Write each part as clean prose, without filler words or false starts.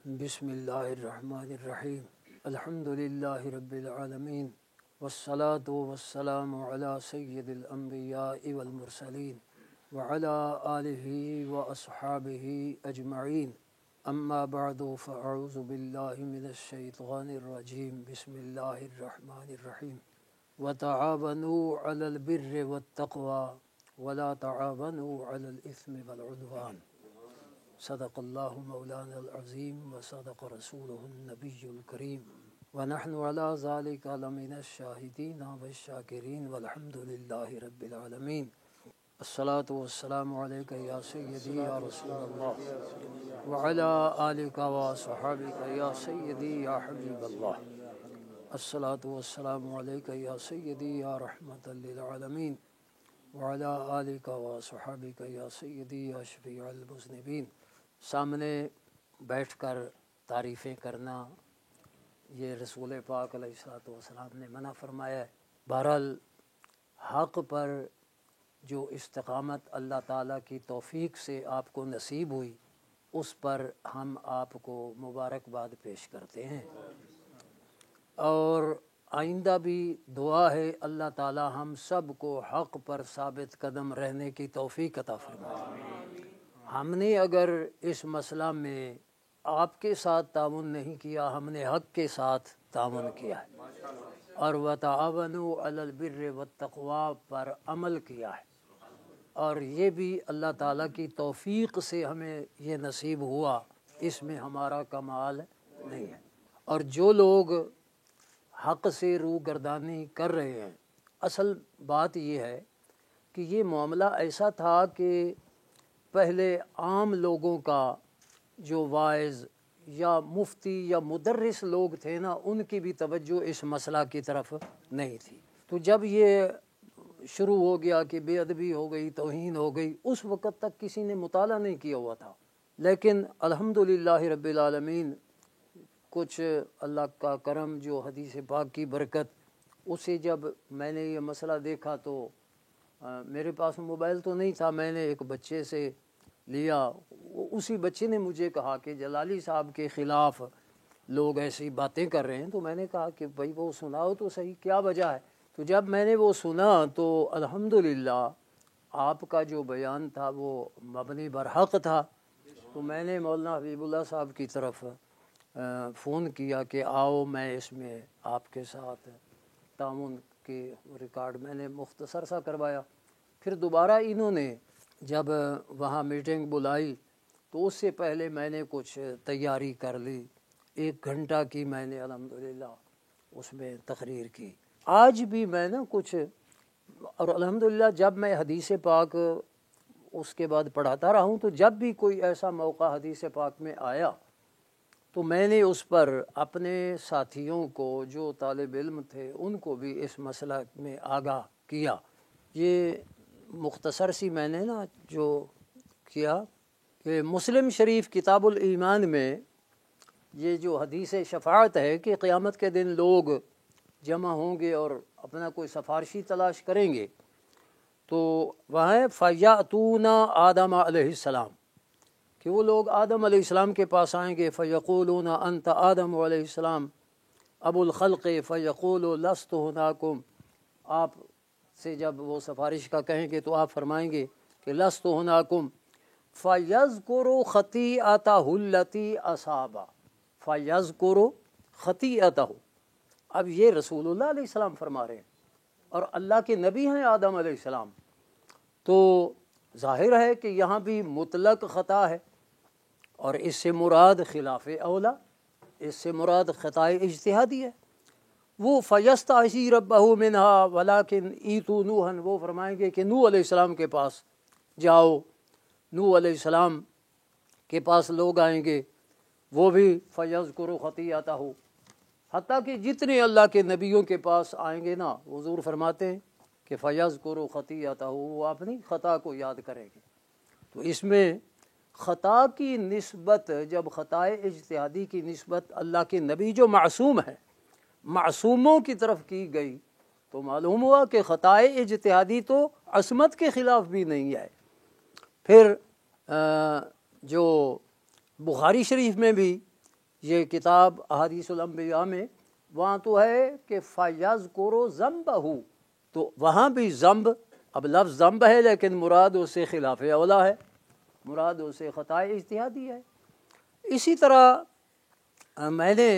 بسم اللہ الرحمن الرحیم الحمد للہ رب العالمین والصلاة والسلام علی سید الانبیاء والمرسلین وعلی آلہ واصحابہ اجمعین اما بعد فاعوذ باللہ من الشیطان الرجیم بسم اللہ الرحمن الرحیم وتعاونوا علی البر والتقوی ولا تعاونوا علی الاثم والعدوان صدق اللہ مولانا العظیم وصدق رسولہ النبی الکریم ونحن علی ذلک لمن الشاہدین والشاکرین والحمد للہ رب العالمین الصلاۃ والسلام علیک یا سیدی یا رسول اللہ وعلی آلک وصحابک یا سیدی یا حبیب اللہ الصلاۃ والسلام علیک یا سیدی یا رحمۃ للعالمین وعلی آلک وصحابک یا سیدی یا شفیع المذنبین۔ سامنے بیٹھ کر تعریفیں کرنا یہ رسول پاک علیہ الصلوۃ والسلام نے منع فرمایا ہے۔ بہرحال حق پر جو استقامت اللہ تعالیٰ کی توفیق سے آپ کو نصیب ہوئی اس پر ہم آپ کو مبارکباد پیش کرتے ہیں، اور آئندہ بھی دعا ہے اللہ تعالیٰ ہم سب کو حق پر ثابت قدم رہنے کی توفیق عطا فرمائے۔ ہم نے اگر اس مسئلہ میں آپ کے ساتھ تعاون نہیں کیا، ہم نے حق کے ساتھ تعاون کیا ہے اور وتعاونوا علی البر والتقوی پر عمل کیا ہے، اور یہ بھی اللہ تعالیٰ کی توفیق سے ہمیں یہ نصیب ہوا، اس میں ہمارا کمال نہیں ہے۔ اور جو لوگ حق سے روگردانی کر رہے ہیں، اصل بات یہ ہے کہ یہ معاملہ ایسا تھا کہ پہلے عام لوگوں کا جو واعظ یا مفتی یا مدرس لوگ تھے نا، ان کی بھی توجہ اس مسئلہ کی طرف نہیں تھی۔ تو جب یہ شروع ہو گیا کہ بے ادبی ہو گئی، توہین ہو گئی، اس وقت تک کسی نے مطالعہ نہیں کیا ہوا تھا، لیکن الحمدللہ رب العالمین کچھ اللہ کا کرم جو حدیث پاک کی برکت، اسے جب میں نے یہ مسئلہ دیکھا تو میرے پاس موبائل تو نہیں تھا، میں نے ایک بچے سے لیا، اسی بچے نے مجھے کہا کہ جلالی صاحب کے خلاف لوگ ایسی باتیں کر رہے ہیں، تو میں نے کہا کہ بھائی وہ سناؤ تو صحیح، کیا وجہ ہے؟ تو جب میں نے وہ سنا تو الحمدللہ آپ کا جو بیان تھا وہ مبنی برحق تھا، تو میں نے مولانا حبیب اللہ صاحب کی طرف فون کیا کہ آؤ میں اس میں آپ کے ساتھ تعاون کے ریکارڈ میں نے مختصر سا کروایا۔ پھر دوبارہ انہوں نے جب وہاں میٹنگ بلائی تو اس سے پہلے میں نے کچھ تیاری کر لی، 1 گھنٹہ کی میں نے الحمدللہ اس میں تقریر کی۔ آج بھی میں نا کچھ، اور الحمدللہ جب میں حدیث پاک اس کے بعد پڑھاتا رہا ہوں، تو جب بھی کوئی ایسا موقع حدیث پاک میں آیا تو میں نے اس پر اپنے ساتھیوں کو جو طالب علم تھے ان کو بھی اس مسئلہ میں آگاہ کیا۔ یہ مختصر سی میں نے نا جو کیا کہ مسلم شریف کتاب الایمان میں یہ جو حدیث شفاعت ہے کہ قیامت کے دن لوگ جمع ہوں گے اور اپنا کوئی سفارشی تلاش کریں گے، تو وہاں فَيَأْتُونَ آدم علیہ السلام، کہ وہ لوگ آدم علیہ السلام کے پاس آئیں گے، فَيَقُولُونَ أَنْتَ آدم علیہ السلام ابو الخلق فَيَقُولُ لَسْتُ هُنَاكُمْ، آپ سے جب وہ سفارش کا کہیں گے تو آپ فرمائیں گے کہ لَسْتُ هُنَاكُمْ فَيَذْكُرُ خَطِيئَتَهُ الَّتِي أَصَابَ، فَيَذْكُرُ خَطِيئَتَهُ۔ اب یہ رسول اللہ علیہ السلام فرما رہے ہیں اور اللہ کے نبی ہیں آدم علیہ السلام، تو ظاہر ہے کہ یہاں بھی مطلق خطا ہے، اور اس سے مراد خلاف اولا، اس سے مراد خطا اجتہادی ہے۔ وہ فَيَسْتَعْصِي رَبَّهُ مِنْهَا وَلَكِنْ اِيتُوا نُوحًا، وہ فرمائیں گے کہ نوح علیہ السلام کے پاس جاؤ، نوح علیہ السلام کے پاس لوگ آئیں گے، وہ بھی فَيَذْكُرُ خَطِيئَتَهُ، حتیٰ کہ جتنے اللہ کے نبیوں کے پاس آئیں گے نا، حضور فرماتے ہیں کہ فَيَذْكُرُ خَطِيئَتَهُ، وہ اپنی خطا کو یاد کریں گے۔ تو اس میں خطا کی نسبت، جب خطا اجتہادی کی نسبت اللہ کے نبی جو معصوم ہیں، معصوموں کی طرف کی گئی، تو معلوم ہوا کہ خطا اجتہادی تو عصمت کے خلاف بھی نہیں ہے۔ پھر جو بخاری شریف میں بھی یہ کتاب احادیث الانبیاء میں وہاں تو ہے کہ فَيَذْكُرُ ذَنْبَهُ، تو وہاں بھی ذنب، اب لفظ ذنب ہے لیکن مراد اس سے خلاف اولا ہے، مراد اس سے خطا اجتہادی ہے۔ اسی طرح میں نے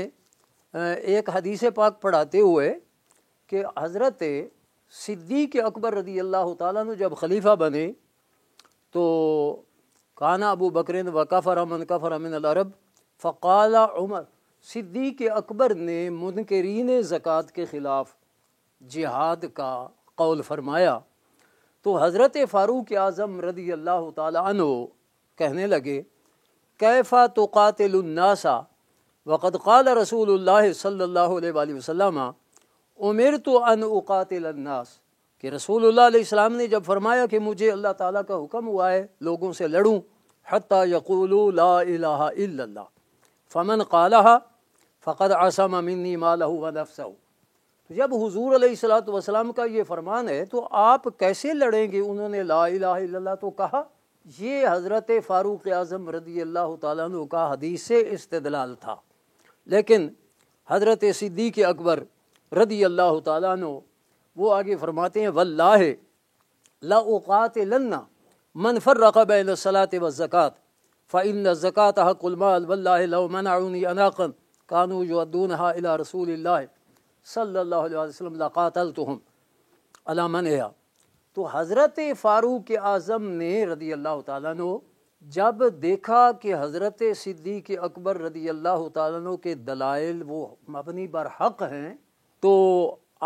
ایک حدیث پاک پڑھاتے ہوئے کہ حضرت صدیق اکبر رضی اللہ تعالیٰ عنہ جب خلیفہ بنے تو کانا ابو بکر وکفر من کفر من العرب فقال عمر، صدیق اکبر نے منکرین زکوٰۃ کے خلاف جہاد کا قول فرمایا، تو حضرت فاروق اعظم رضی اللہ تعالیٰ عنہ کہنے لگے کیف تقاتل الناس وقد قال رسول اللہ صلی اللہ علیہ وآلہ وسلم امرت ان اقاتل الناس، کہ رسول اللہ علیہ السلام نے جب فرمایا کہ مجھے اللہ تعالیٰ کا حکم ہوا ہے لوگوں سے لڑوں حتی یقولوا لا الہ الا اللہ فمن قالها فقد عصم منی مالہ ونفسہ۔ تو جب حضور علیہ الصلوۃ والسلام کا یہ فرمان ہے تو آپ کیسے لڑیں گے؟ انہوں نے لا الہ الا اللہ تو کہا۔ یہ حضرت فاروق اعظم رضی اللہ تعالیٰ عنہ کا حدیث سے استدلال تھا، لیکن حضرت صدیق اکبر رضی اللہ تعالیٰ عنہ وہ آگے فرماتے ہیں واللہ لأقاتلن من فرق بین الصلاۃ والزکاۃ فإن الزکاۃ حق المال واللہ لو منعونی اناقا کانوا یؤدونها الی رسول اللہ صلی اللہ علیہ وسلم لقاتلتہم علی منعها۔ تو حضرت فاروق اعظم نے رضی اللہ تعالیٰ عنہ جب دیکھا کہ حضرت صدیق اکبر رضی اللہ تعالیٰ عنہ کے دلائل وہ مبنی بر حق ہیں تو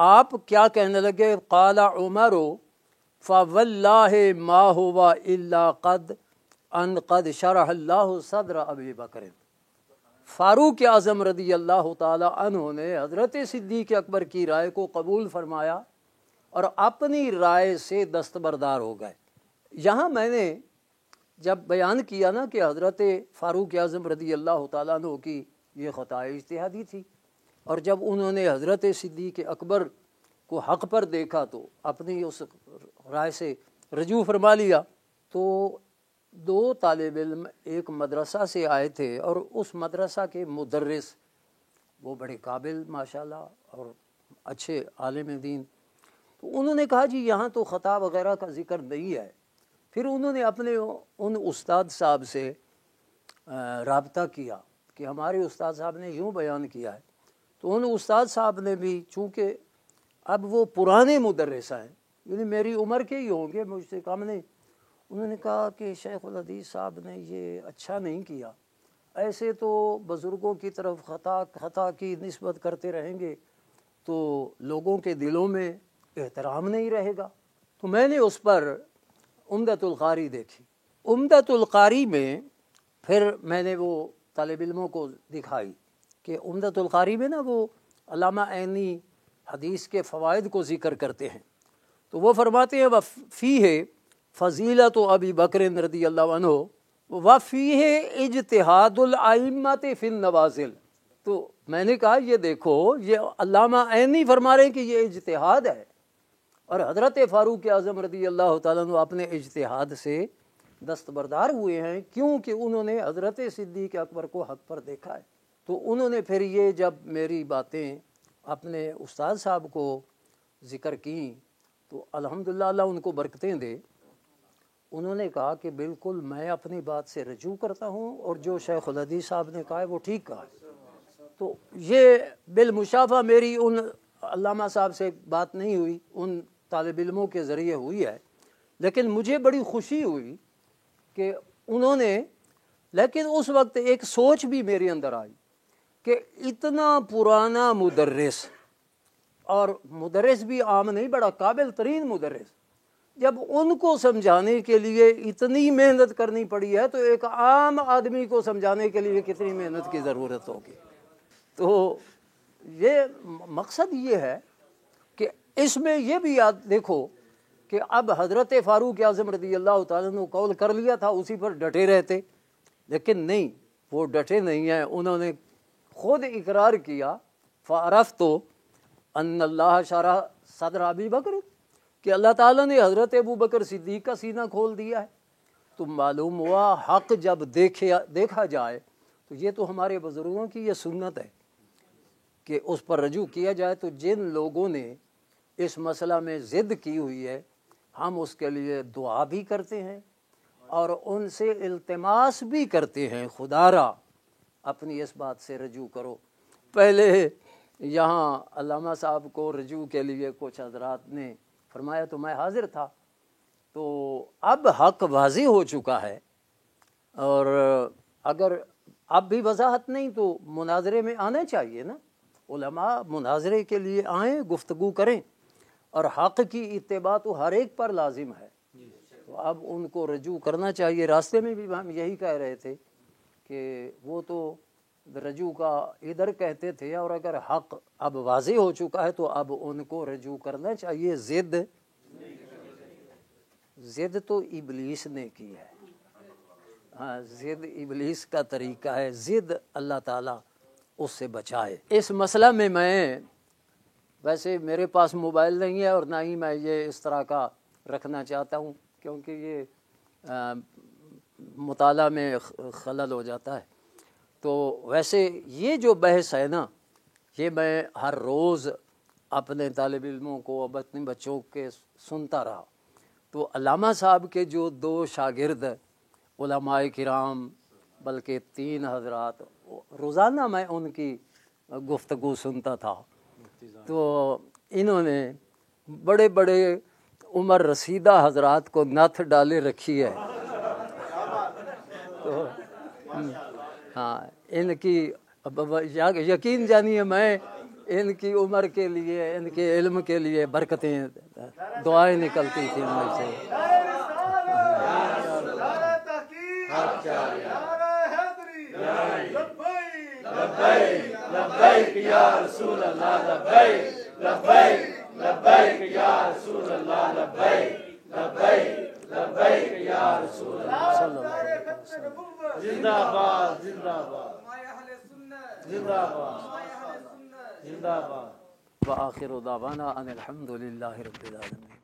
آپ کیا کہنے لگے؟ قال عمر فواللہ ما ہوا الا قد شرح اللہ صدر ابی بکر۔ فاروق اعظم رضی اللہ تعالی عنہ نے حضرت صدیق اکبر کی رائے کو قبول فرمایا اور اپنی رائے سے دستبردار ہو گئے۔ یہاں میں نے جب بیان کیا نا کہ حضرت فاروق اعظم رضی اللہ تعالیٰ عنہ کی یہ خطا اجتہادی تھی، اور جب انہوں نے حضرت صدیق اکبر کو حق پر دیکھا تو اپنی اس رائے سے رجوع فرما لیا۔ تو دو طالب علم ایک مدرسہ سے آئے تھے اور اس مدرسہ کے مدرس وہ بڑے قابل ماشاءاللہ اور اچھے عالم دین، تو انہوں نے کہا جی یہاں تو خطا وغیرہ کا ذکر نہیں ہے۔ پھر انہوں نے اپنے ان استاد صاحب سے رابطہ کیا کہ ہمارے استاد صاحب نے یوں بیان کیا ہے، تو ان استاد صاحب نے بھی چونکہ اب وہ پرانے مدرسہ ہیں یعنی میری عمر کے ہی ہوں گے، مجھ سے کم نہیں، انہوں نے کہا کہ شیخ الحدیث صاحب نے یہ اچھا نہیں کیا، ایسے تو بزرگوں کی طرف خطا کی نسبت کرتے رہیں گے تو لوگوں کے دلوں میں احترام نہیں رہے گا۔ تو میں نے اس پر عمدۃ القاری دیکھی، عمدۃ القاری میں پھر میں نے وہ طالب علموں کو دکھائی کہ عمدۃ القاری میں نا وہ علامہ عینی حدیث کے فوائد کو ذکر کرتے ہیں، تو وہ فرماتے ہیں وفیہ فضیلت ابی بکر رضی اللہ عنہ وفیہ اجتہاد الائمۃ فی النوازل۔ تو میں نے کہا یہ دیکھو یہ علامہ عینی فرما رہے ہیں کہ یہ اجتہاد ہے، اور حضرت فاروق اعظم رضی اللہ تعالیٰ عنہ اپنے اجتہاد سے دستبردار ہوئے ہیں کیونکہ انہوں نے حضرت صدیق اکبر کو حق پر دیکھا ہے۔ تو انہوں نے پھر یہ جب میری باتیں اپنے استاد صاحب کو ذکر کیں تو الحمدللہ اللہ ان کو برکتیں دے، انہوں نے کہا کہ بالکل میں اپنی بات سے رجوع کرتا ہوں اور جو شیخ الحدیث صاحب نے کہا ہے وہ ٹھیک کہا ہے۔ تو یہ بالمشافہ میری ان علامہ صاحب سے بات نہیں ہوئی، ان طالب علموں کے ذریعے ہوئی ہے، لیکن مجھے بڑی خوشی ہوئی کہ انہوں نے، لیکن اس وقت ایک سوچ بھی میرے اندر آئی کہ اتنا پرانا مدرس، اور مدرس بھی عام نہیں بڑا قابل ترین مدرس، جب ان کو سمجھانے کے لیے اتنی محنت کرنی پڑی ہے تو ایک عام آدمی کو سمجھانے کے لیے کتنی محنت کی ضرورت ہوگی۔ تو یہ مقصد یہ ہے کہ اس میں یہ بھی یاد دیکھو کہ اب حضرت فاروق اعظم رضی اللہ تعالیٰ نے قول کر لیا تھا اسی پر ڈٹے رہتے، لیکن نہیں، وہ ڈٹے نہیں ہیں، انہوں نے خود اقرار کیا فعرفت ان اللہ شرح صدر ابی بکر، کہ اللہ تعالیٰ نے حضرت ابو بکر صدیق کا سینہ کھول دیا ہے۔ تو معلوم ہوا حق جب دیکھا جائے تو یہ تو ہمارے بزرگوں کی یہ سنت ہے کہ اس پر رجوع کیا جائے۔ تو جن لوگوں نے اس مسئلہ میں ضد کی ہوئی ہے ہم اس کے لیے دعا بھی کرتے ہیں اور ان سے التماس بھی کرتے ہیں، خدا را اپنی اس بات سے رجوع کرو۔ پہلے یہاں علامہ صاحب کو رجوع کے لیے کچھ حضرات نے فرمایا تو میں حاضر تھا، تو اب حق واضح ہو چکا ہے، اور اگر اب بھی وضاحت نہیں تو مناظرے میں آنا چاہیے نا، علماء مناظرے کے لیے آئیں، گفتگو کریں، اور حق کی اتباع تو ہر ایک پر لازم ہے، تو اب ان کو رجوع کرنا چاہیے۔ راستے میں بھی ہم یہی کہہ رہے تھے کہ وہ تو رجوع کا ادھر کہتے تھے، اور اگر حق اب واضح ہو چکا ہے تو اب ان کو رجوع کرنا چاہیے۔ ضد تو ابلیس نے کی ہے، ہاں ضد ابلیس کا طریقہ ہے، ضد اللہ تعالیٰ اس سے بچائے۔ اس مسئلہ میں ویسے میرے پاس موبائل نہیں ہے اور نہ ہی میں یہ اس طرح کا رکھنا چاہتا ہوں، کیونکہ یہ مطالعہ میں خلل ہو جاتا ہے۔ تو ویسے یہ جو بحث ہے نا، یہ میں ہر روز اپنے طالب علموں کو، اپنے بچوں کے سنتا رہا۔ تو علامہ صاحب کے جو 2 شاگرد علماء کرام، بلکہ 3 حضرات، روزانہ میں ان کی گفتگو سنتا تھا، تو انہوں نے بڑے بڑے عمر رسیدہ حضرات کو نتھ ڈالے رکھی ہے۔ تو ہاں ان کی یقین جانیے میں ان کی عمر کے لیے، ان کے علم کے لیے برکتیں، دعائیں نکلتی تھیں مجھ سے۔ لبیک یا رسول اللہ، لبیک لبیک لبیک یا رسول اللہ، لبیک لبیک لبیک یا رسول اللہ صلی اللہ علیہ وسلم۔ زندہ باد، زندہ باد، زندہ باد، زندہ باد۔ وآخر دعوانا ان الحمد للہ رب العالمین۔